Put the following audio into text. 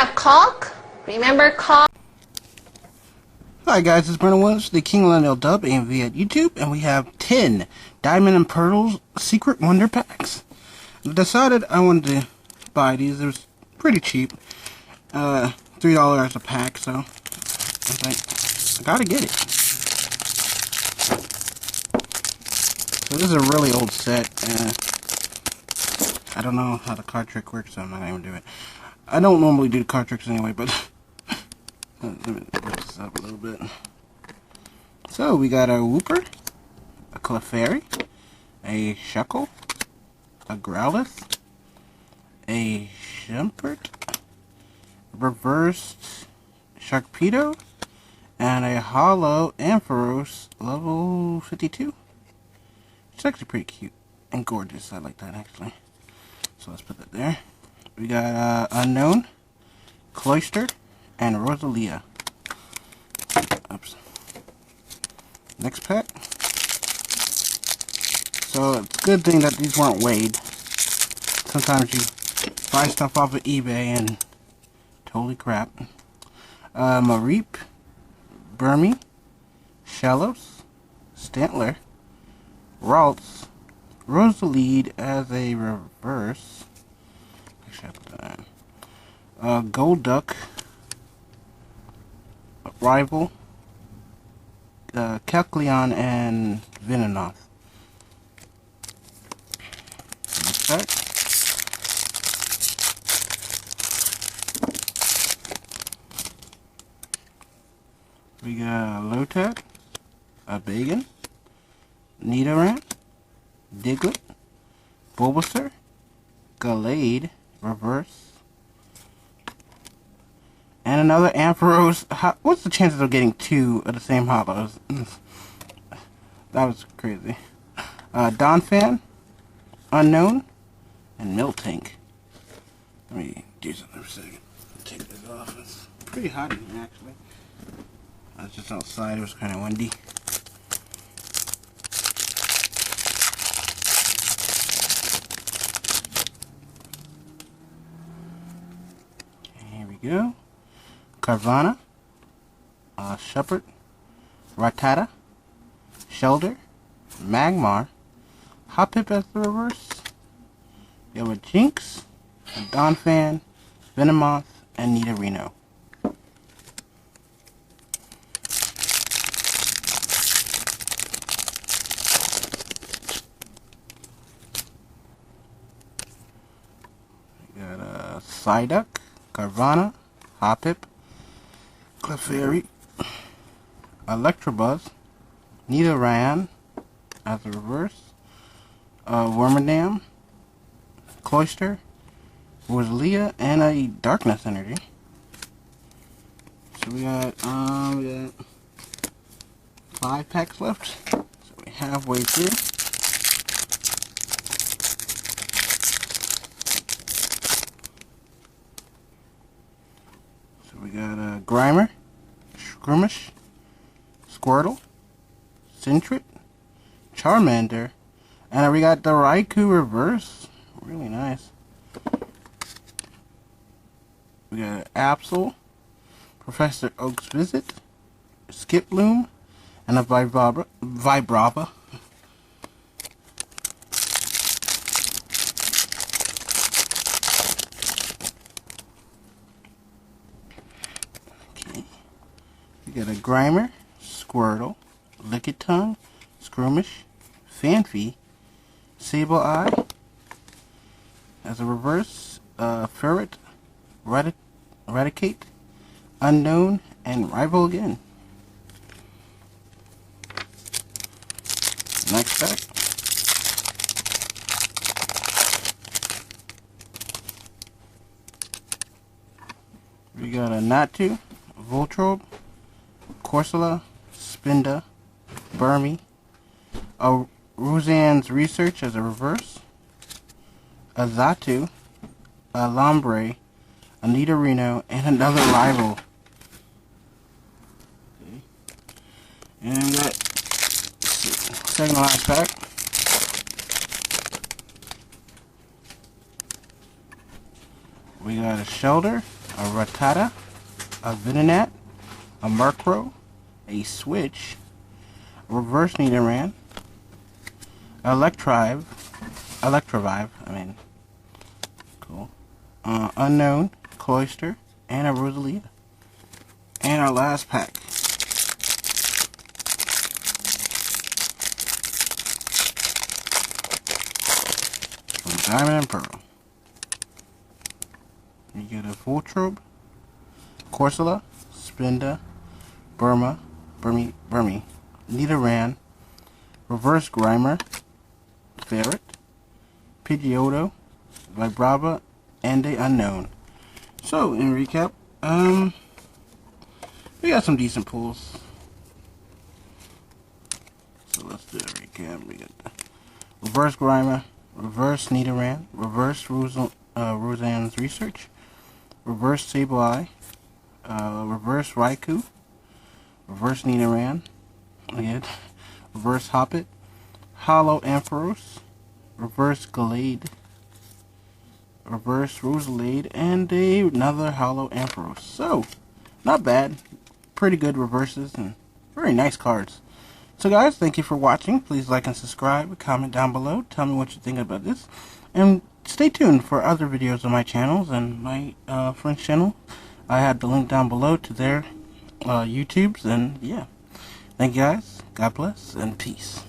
have caulk. Remember caulk? Hi guys, it's Brennan Williams, the King Lionel Dub AMV at YouTube, and we have 10 Diamond and Pearls Secret Wonder Packs. I decided I wanted to buy these. It was pretty cheap. $3 a pack, so I was like, I gotta get it. So this is a really old set. I don't know how the card trick works, so I'm not going to do it. I don't normally do the card tricks anyway, but let me lift this up a little bit. So we got a Wooper, a Clefairy, a Shuckle, a Growlithe, a Shumpert, reversed Sharpedo, and a Hollow Ampharos level 52. It's actually pretty cute and gorgeous. I like that actually. So let's put that there. We got Unknown, Cloyster, and Rosalia. Oops. Next pack. So it's a good thing that these weren't weighed. Sometimes you buy stuff off of eBay and totally crap. Mareep, Burmy, Shellos, Stantler, Ralts, Rosalide as a reverse. Actually, I put that in. Golduck, Rival, Kecleon, and Venonat. Next pack. We got a Lotad, a Bagon, Nidoran, Diglett, Bulbasaur, Gallade, reverse, and another Ampharos. What's the chances of getting two of the same hollows? That was crazy. Donphan, Unknown, and Miltank. Let me do something for a second. Take this off. It's pretty hot in here actually. I was just outside. It was kind of windy. Here we go. Carvana, Shuppert, Rattata, Shelder, Magmar, Hoppip as the reverse. There were Jinx, Donphan, Venomoth, and Nidorino. We got Psyduck, Carvana, Hoppip, Clefairy, Electabuzz, Nidoran as a reverse, Wormadam, Cloyster, Rosalia, and a Darkness Energy. So we got 5 packs left. So we're halfway through. We got Grimer, Squirmish, Squirtle, Sentret, Charmander, and we got the Raikou reverse. Really nice. We got Absol, Professor Oak's Visit, Skiploom, and a Vibrava. We got a Grimer, Squirtle, Lickitung, Skirmish, Fanfy, Sableye, as a reverse, Ferret, Raticate, Unknown, and Rival again. Next pack. We got a Natu, Voltrobe, Corsola, Spinda, Burmy, a Roseanne's Research as a reverse, a Xatu, a Lombre, a Nidorino, and another Rival. Okay. And that second to last pack. We got a Shelder, a Rattata, a Venonat, a Murkrow, a Switch, a Reverse Nidoran, Electrivive, cool, Unknown, Cloyster, and a Rosalia. And our last pack. From Diamond and Pearl. You get a Voltrobe, Corsola, Spinda, Burmy, Nidoran, Reverse Grimer, Ferret, Pidgeotto, Vibrava, and a Unknown. So, in recap, we got some decent pulls. So let's do a recap. We got the Reverse Grimer, Reverse Nidoran, Reverse Roseanne's Research, Reverse Sableye, Reverse Raikou, Reverse Nidoran, again, Reverse Hoppet, Hollow Ampharos, Reverse Glade, Reverse Rosalade, and another Hollow Ampharos. So, not bad. Pretty good reverses and very nice cards. So guys, thank you for watching. Please like and subscribe, comment down below, tell me what you think about this, and stay tuned for other videos on my channels and my friend's channel. I have the link down below to their YouTubes, and yeah. Thank you guys, God bless, and peace.